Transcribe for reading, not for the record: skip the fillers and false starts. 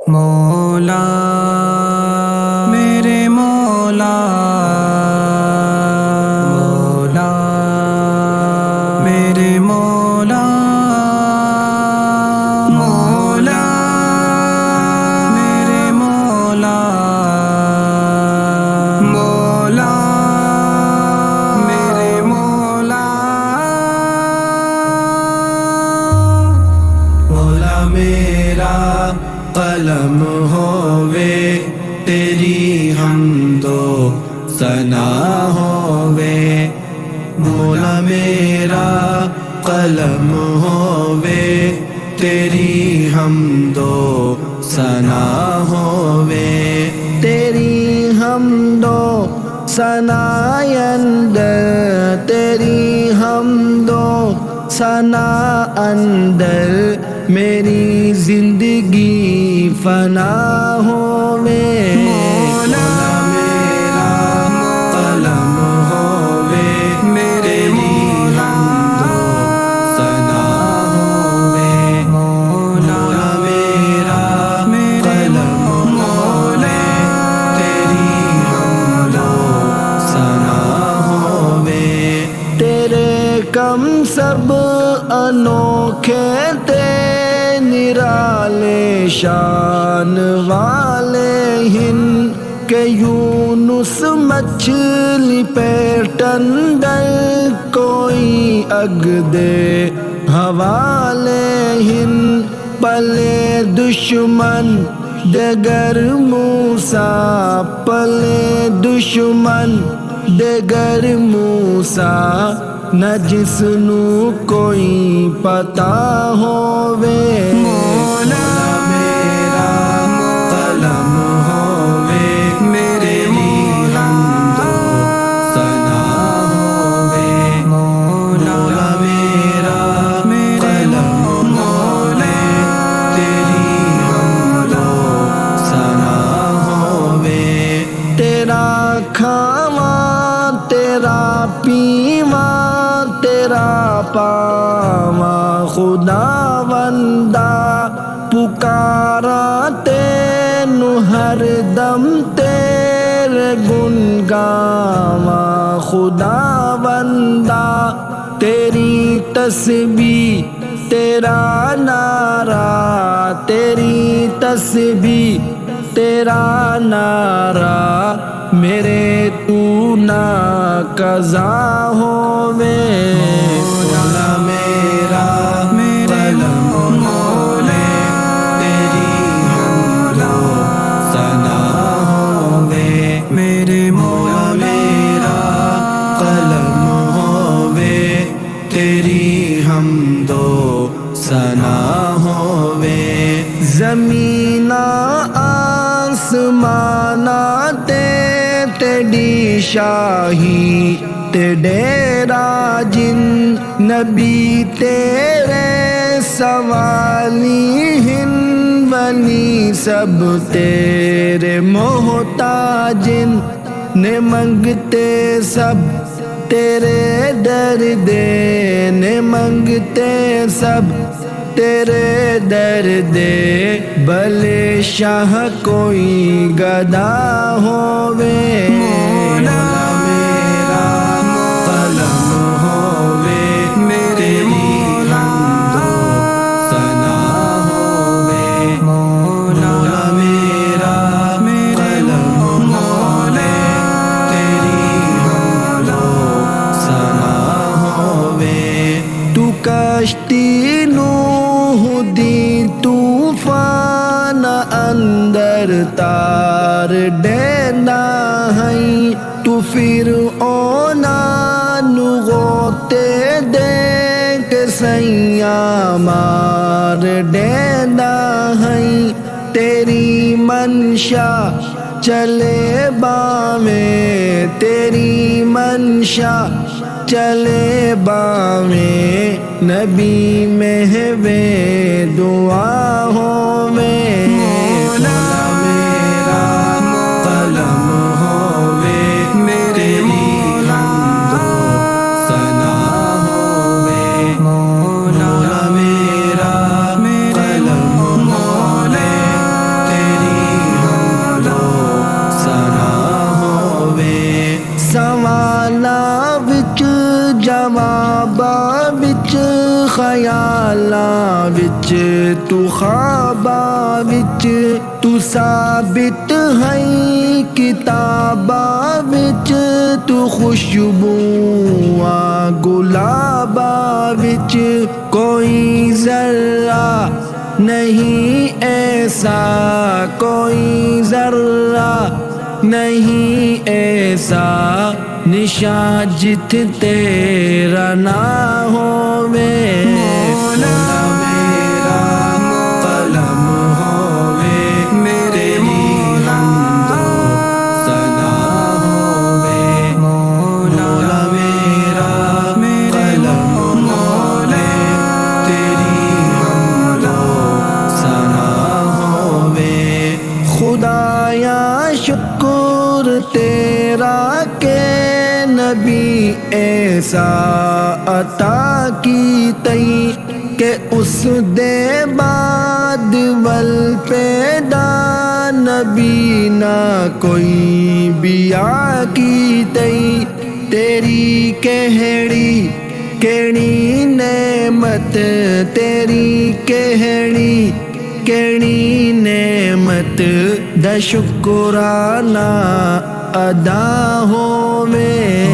مولا میرے مولا مولا میرے مولا مولا میرے مولا مولا میرے مولا مولا میرا قلم ہووے تیری حمد و ثنا ہووے مولا میرا قلم ہووے تیری حمد و ثنا ہووے تیری حمد و ثنا اندر تیری حمد و ثنا اندر میری زندگی فنا ہووے مولا میرا قلم ہووے میرے مولا ثنا ہووے مولا میرا قلم ہووے تیری حمد و ثنا ہووے تیرے کم سب انوکھے نرالے شان والے ہن کہ یونس مچھلی پیٹندر کوئی اگ دے حوالے ہن پلے دشمن دگر موسیٰ پلے دشمن دگر موسیٰ نہ جس نو کوئی پتا ہووے مولا میرا قلم ہووے میرے مولا ثنا ہووے مولا میرا قلم ہووے تیری حمد و ثنا ہووے تیرا کھاواں تیرا پیواں تیرا پاواں خدا بندہ پکارا تینو ہر دم تیرے گن گاواں خدا بندہ تیری تسبیح تیرا نعرہ تیری تسبیح تیرا نعرہ میرے تو نا قضا ہووے مولا میرا قلم ہووے تیری حمد و ثنا ہووے میرے مولا میرا قلم ہووے تیری حمد و ثنا ہووے زمین آسمانا تیری شاہی تے ڈیرا جن نبی تیرے سوالی ہن ولی سب تیرے محتاجن نے منگتے سب تیرے در دے نے منگتے سب تیرے در دے بھلے شاہ کوئی گدا ہووے مولا میرا قلم ہووے میرے مولا ثنا ہووے مولا میرا قلم ہووے تیری حمد و ثنا ہووے تو کشتی نوح دی طوفان اندر تار ڈینا ہیں تو فرعون نو غوطے دے کے سیاں مار ڈینا ہیں تیری منشا چلے باویں تیری منشا چلے باویں نبی مہوے دعا ہووے مولا میرا قلم ہووے میرے مولا ثنا ہووے مولا میرا قلم ہووے خیالاں وچ تو خواباں وچ تو ثابت ہے کتاباں وچ تو خوشبواں گلاباں وچ کوئی ذرہ نہیں ایسا کوئی ذرہ نہیں ایسا نشاں جت تیرا نہ ہووے مولا میرا قلم ہووے تیری حمد و ثنا ہووے مولا میرا قلم ہووے تیری حمد و ثنا ہووے خدایا شکر تیرا کہ نبی ایسا عطا کی تئی کہ اس دے بعد ول پیدا نبی نہ کوئی بیا کی تئی تیری کہڑی نعمت تیری کہڑی نعمت دا شکرانہ ادا ہووے